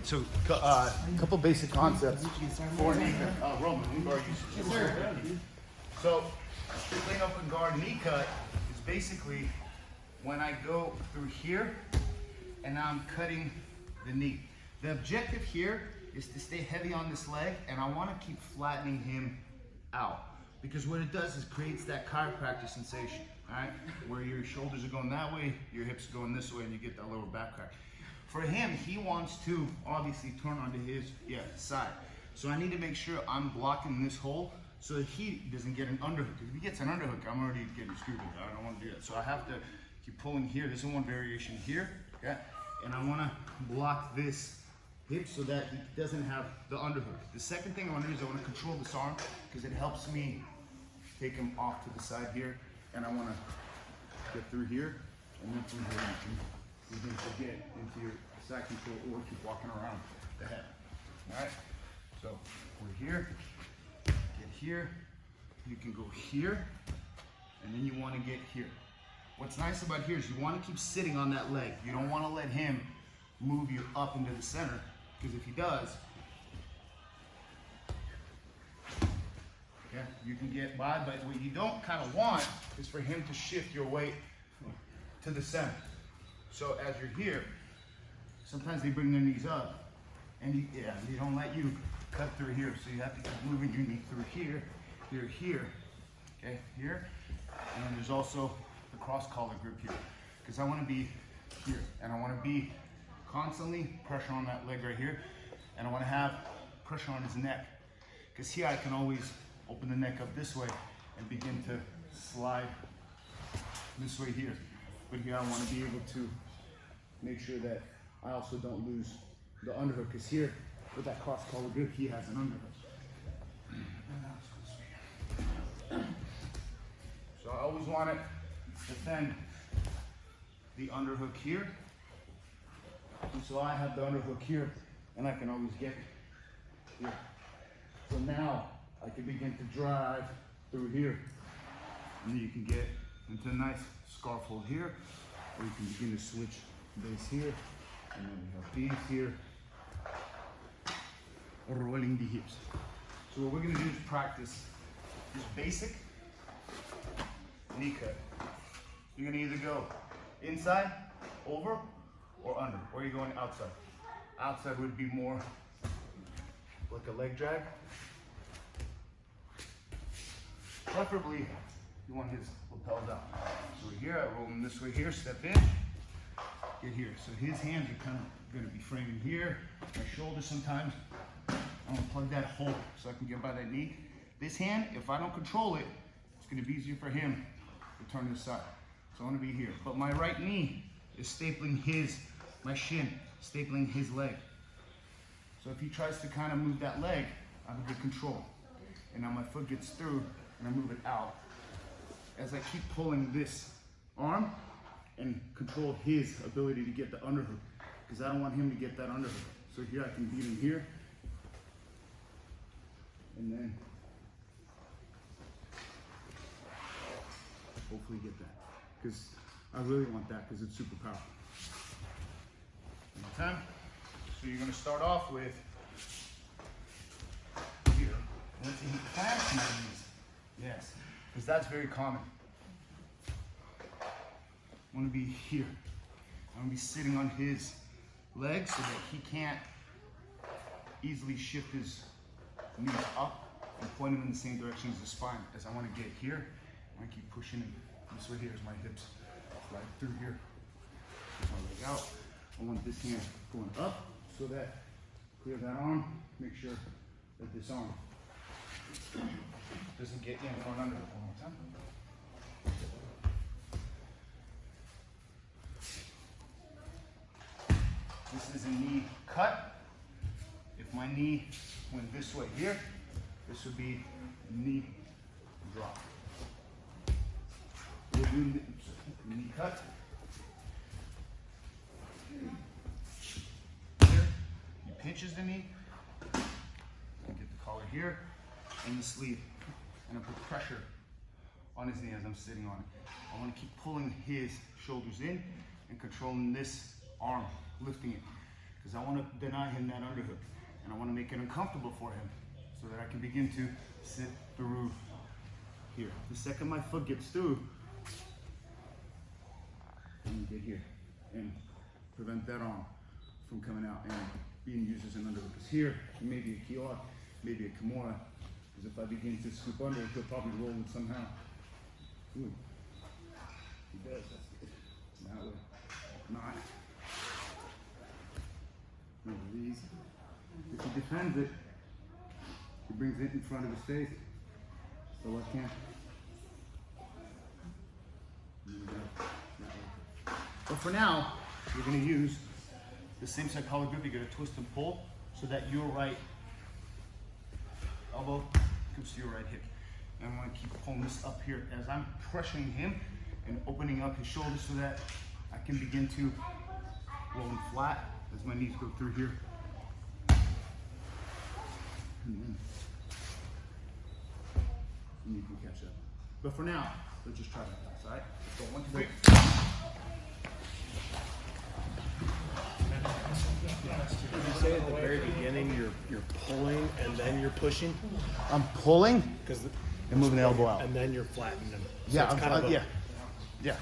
good. So a couple basic concepts for knee cut. Roman, we already used it. So tripling up and guard knee cut is basically when I go through here and now I'm cutting the knee. The objective here is to stay heavy on this leg, and I want to keep flattening him out, because what it does is creates that chiropractic sensation, all right? Where your shoulders are going that way, your hips are going this way, and you get that lower back crack. For him, he wants to obviously turn onto his side. So I need to make sure I'm blocking this hole so that he doesn't get an underhook. If he gets an underhook, I'm already getting screwed with that. I don't want to do that. So I have to keep pulling here. This is one variation here, okay? And I want to block this hip so that he doesn't have the underhook. The second thing I want to do is I want to control this arm, because it helps me take him off to the side here, and I want to get through here, and then from here you can get into your side control or keep walking around the head. All right, so we're here, get here, you can go here, and then you want to get here. What's nice about here is you want to keep sitting on that leg. You don't want to let him move you up into the center, because if he does, yeah, you can get by. But what you don't kind of want is for him to shift your weight to the center. So as you're here, sometimes they bring their knees up, and they don't let you cut through here. So you have to keep moving your knee through here, here, okay, here. And then there's also the cross collar grip here, because I want to be here, and I want to be constantly pressure on that leg right here, and I want to have pressure on his neck, because here I can always open the neck up this way and begin to slide this way here. But here I want to be able to make sure that I also don't lose the underhook, because here with that cross collar grip he has an underhook. So I always want to defend the underhook here. And so I have the underhook here, and I can always get here. So now I can begin to drive through here, and then you can get into a nice scarf hold here, or you can begin to switch base here, and then we have these here, rolling the hips. So what we're going to do is practice this basic knee cut. You're going to either go inside, over, or under, or you're going outside. Outside would be more like a leg drag. Preferably, you want his lapels out. So here, I roll him this way here, step in, get here. So his hands are kind of going to be framing here, my shoulder sometimes. I'm going to plug that hole so I can get by that knee. This hand, if I don't control it, it's going to be easier for him to turn this side. So I want to be here. But my right knee is stapling my shin, stapling his leg. So if he tries to kind of move that leg, I have good control. And now my foot gets through and I move it out. As I keep pulling this arm and control his ability to get the underhook, because I don't want him to get that underhook. So here I can beat him here. And then hopefully get that. Because I really want that, because it's super powerful. One time. So you're going to start off with here. Let's see, he clamps my knees. Yes, because that's very common. I want to be here. I want to be sitting on his legs so that he can't easily shift his knees up and point him in the same direction as the spine. As I want to get here, I want to keep pushing him this way here as my hips slide through here. Push my leg out. I want this hand going up so that clear that arm. Make sure that this arm doesn't get in front under it. One more time. This is a knee cut. If my knee went this way here, this would be knee drop. We'll do knee cut. Here, he pinches the knee. Get the collar here and the sleeve. And I put pressure on his knee as I'm sitting on it. I want to keep pulling his shoulders in and controlling this arm, lifting it. because I want to deny him that underhook. And I want to make it uncomfortable for him so that I can begin to sit through here. The second my foot gets through, I'm going to get here and prevent that arm from coming out and being used as an underhook. Because here, it may be a Kiora, maybe a Kimura, because if I begin to scoop under, he'll probably roll it somehow. Ooh. He does, that's good. Now we're not. Release. If he defends it, he brings it in front of his face. So I can't. But for now, you're going to use the same side collar grip. You're going to twist and pull so that your right elbow comes to your right hip. And I'm going to keep pulling this up here as I'm pressuring him and opening up his shoulders so that I can begin to roll him flat as my knees go through here. And you can catch up. But for now, let's just try that, all right? Let's go 1, 2, 3. Did you say at the very beginning you're pulling and then you're pushing? I'm pulling Because and moving the elbow out. and then you're flattening them. So Yeah, it's kind of a, yeah.